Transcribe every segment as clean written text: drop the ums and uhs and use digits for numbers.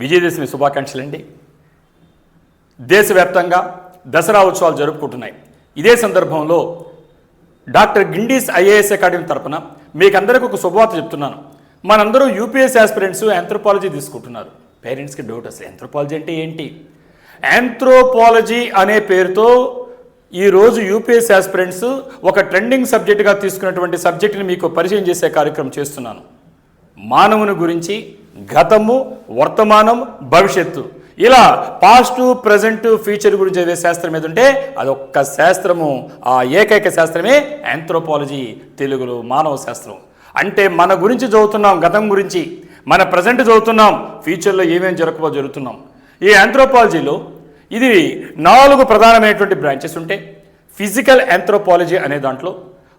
విజయదశమి శుభాకాంక్షలండి. దేశవ్యాప్తంగా దసరా ఉత్సవాలు జరుపుకుంటున్నాయి. ఇదే సందర్భంలో డాక్టర్ గిండీస్ ఐఏఎస్ అకాడమీ తరపున మీకందరికీ ఒక శుభవార్త చెప్తున్నాను. మనందరూ యూపీఎస్సీ ఆస్పిరెంట్స్ యాంథ్రోపాలజీ తీసుకుంటున్నారు. పేరెంట్స్కి డౌట్, అసలు యాంథ్రోపాలజీ అంటే ఏంటి? యాంథ్రోపాలజీ అనే పేరుతో ఈరోజు యూపీఎస్సీ ఆస్పిరెంట్స్ ఒక ట్రెండింగ్ సబ్జెక్టుగా తీసుకున్నటువంటి సబ్జెక్టుని మీకు పరిచయం చేసే కార్యక్రమం చేస్తున్నాను. మానవుని గురించి గతము, వర్తమానం, భవిష్యత్తు, ఇలా పాస్ట్, ప్రజెంట్, ఫ్యూచర్ గురించి చదివే శాస్త్రం మీద ఉంటే అదొక్క శాస్త్రము, ఆ ఏకైక శాస్త్రమే యాంథ్రోపాలజీ, తెలుగులో మానవ శాస్త్రం. అంటే మన గురించి చదువుతున్నాం, గతం గురించి, మన ప్రజెంట్ చదువుతున్నాం, ఫ్యూచర్లో ఏమేమి జరుగుతున్నాం. ఈ యాంథ్రోపాలజీలో ఇది 4 ప్రధానమైనటువంటి బ్రాంచెస్ ఉంటాయి. ఫిజికల్ యాంథ్రోపాలజీ అనే దాంట్లో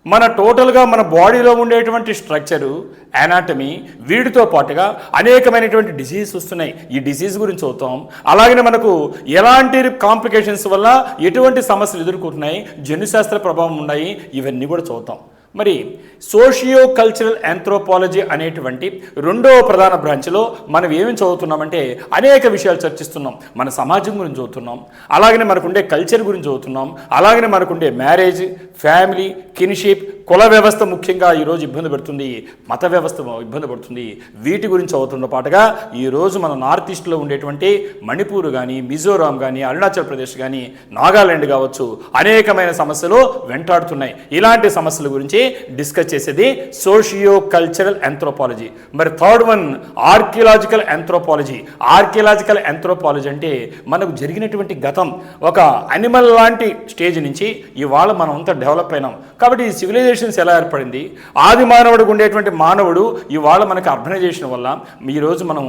మన టోటల్గా మన బాడీలో ఉండేటువంటి స్ట్రక్చరు, అనాటమీ, వీటితో పాటుగా అనేకమైనటువంటి డిసీజ్ వస్తున్నాయి. ఈ డిసీజ్ గురించి చదువుతాం. అలాగనే మనకు ఎలాంటి కాంప్లికేషన్స్ వల్ల ఎటువంటి సమస్యలు ఎదుర్కొంటున్నాయి, జన్యుశాస్త్ర ప్రభావం ఉన్నాయి, ఇవన్నీ కూడా చదువుతాం. మరి సోషియో కల్చరల్ యాంథ్రోపాలజీ అనేటువంటి 2వ ప్రధాన బ్రాంచ్లో మనం ఏమి చదువుతున్నామంటే అనేక విషయాలు చర్చిస్తున్నాం. మన సమాజం గురించి చదువుతున్నాం, అలాగనే మనకుండే కల్చర్ గురించి చదువుతున్నాం, అలాగనే మనకుండే మ్యారేజ్, ఫ్యామిలీ, కిన్షిప్, కుల వ్యవస్థ ముఖ్యంగా ఈరోజు ఇబ్బంది పడుతుంది, మత వ్యవస్థ ఇబ్బంది పడుతుంది. వీటి గురించి చదువుతున్న పాటుగా ఈరోజు మన నార్త్ ఈస్ట్లో ఉండేటువంటి మణిపూర్ కానీ, మిజోరాం కానీ, అరుణాచల్ ప్రదేశ్ కానీ, నాగాలాండ్ కావచ్చు, అనేకమైన సమస్యలు వెంటాడుతున్నాయి. ఇలాంటి సమస్యల గురించి డిస్కస్ చేసేది సోషియో కల్చరల్ యాంథ్రోపాలజీ. మరి 3rd one archaeological anthropology. Archaeological anthropology అంటే మనకు జరిగినటువంటి గతం, ఒక అనిమల్ లాంటి స్టేజ్ నుంచి ఇవాళ మనం అంతా డెవలప్ అయినాం. కాబట్టి ఈ సివిలైజేషన్స్ ఎలా ఏర్పడింది, ఆది మానవుడికి ఉండేటువంటి మానవుడు ఇవాళ మనకు అర్బనైజేషన్ వల్ల ఈరోజు మనం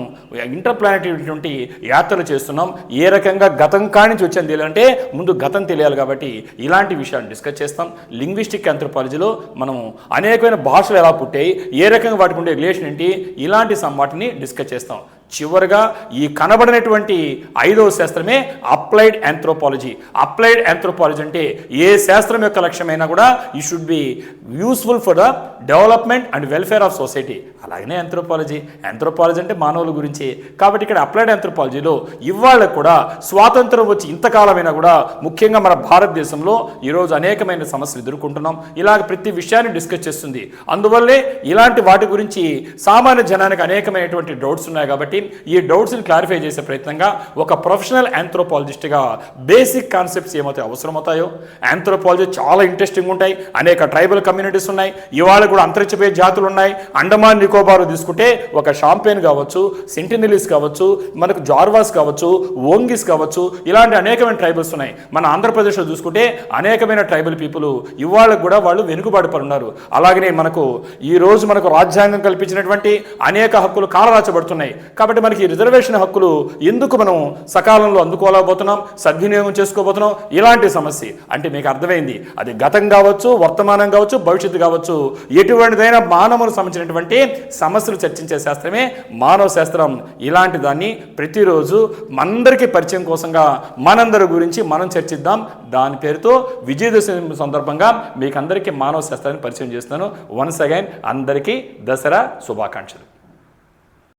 ఇంటర్ప్లానెటరీ యాత్రలు చేస్తున్నాం. ఏ రకంగా గతం కానించి వచ్చింది తెలియాలంటే ముందు గతం తెలియాలి. కాబట్టి ఇలాంటి విషయాన్ని డిస్కస్ చేస్తాం. లింగ్విస్టిక్ యాంథ్రోపాలజీలో మనం అనేకమైన భాషలు ఎలా పుట్టాయి, ఏ రకంగా వాటికి ఉండే రిలేషన్ ఏంటి, ఇలాంటి వాటిని డిస్కస్ చేస్తాం. చివరిగా ఈ కనబడినటువంటి 5వ శాస్త్రమే అప్లైడ్ యాంథ్రోపాలజీ. అప్లైడ్ యాంథ్రోపాలజీ అంటే ఏ శాస్త్రం యొక్క లక్ష్యమైనా కూడా ఈ should be useful for the development and welfare of society. అలాగనే యాంథ్రోపాలజీ అంటే మానవుల గురించి. కాబట్టి ఇక్కడ అప్లైడ్ యాంథ్రోపాలజీలో ఇవాళ కూడా స్వాతంత్రం వచ్చి ఇంతకాలమైనా కూడా ముఖ్యంగా మన భారతదేశంలో ఈరోజు అనేకమైన సమస్యలు ఎదుర్కొంటున్నాం. ఇలాగ ప్రతి విషయాన్ని డిస్కస్ చేస్తుంది. అందువల్లే ఇలాంటి వాటి గురించి సామాన్య జనానికి అనేకమైనటువంటి డౌట్స్ ఉన్నాయి. కాబట్టి ఈ డౌట్స్ని క్లారిఫై చేసే ప్రయత్నంగా ఒక ప్రొఫెషనల్ యాంథ్రోపాలజిస్ట్గా బేసిక్ కాన్సెప్ట్స్ ఏమైతే అవసరమవుతాయో, యాంథ్రోపాలజీ చాలా ఇంట్రెస్టింగ్ ఉంటాయి. అనేక ట్రైబల్ కమ్యూనిటీస్ ఉన్నాయి, ఇవాళ కూడా అంతరించిపోయే జాతులు ఉన్నాయి. అండమాన్ నికోబార్ తీసుకుంటే ఒక షాంపేన్ కావచ్చు, సెంటినెలీస్ కావచ్చు, మనకు జార్వాస్ కావచ్చు, ఓంగిస్ కావచ్చు, ఇలాంటి అనేకమైన ట్రైబల్స్ ఉన్నాయి. మన ఆంధ్రప్రదేశ్లో చూసుకుంటే అనేకమైన ట్రైబల్ పీపుల్ ఇవాళ కూడా వాళ్ళు వెనుకబాటు పడున్నారు. అలాగనే మనకు ఈరోజు మనకు రాజ్యాంగం కల్పించినటువంటి అనేక హక్కులు కాలరాచబడుతున్నాయి. కాబట్టి మనకి రిజర్వేషన్ హక్కులు ఎందుకు మనం సకాలంలో అందుకోలేకపోతున్నాం, సద్వినియోగం చేసుకోబోతున్నాం, ఇలాంటి సమస్య. అంటే మీకు అర్థమైంది, అది గతం కావచ్చు, వర్తమానం కావచ్చు, భవిష్యత్తు కావచ్చు, ఎటువంటిదైనా మానవులకు సంబంధించినటువంటి సమస్యలు చర్చించే శాస్త్రమే మానవ శాస్త్రం. ఇలాంటి దాన్ని ప్రతిరోజు మనందరికీ పరిచయం కోసంగా మనందరి గురించి మనం చర్చిద్దాం. దాని పేరుతో విజయదశమి సందర్భంగా మీకు అందరికీ మానవ శాస్త్రాన్ని పరిచయం చేస్తున్నాను. వన్స్ అగైన్ అందరికీ దసరా శుభాకాంక్షలు.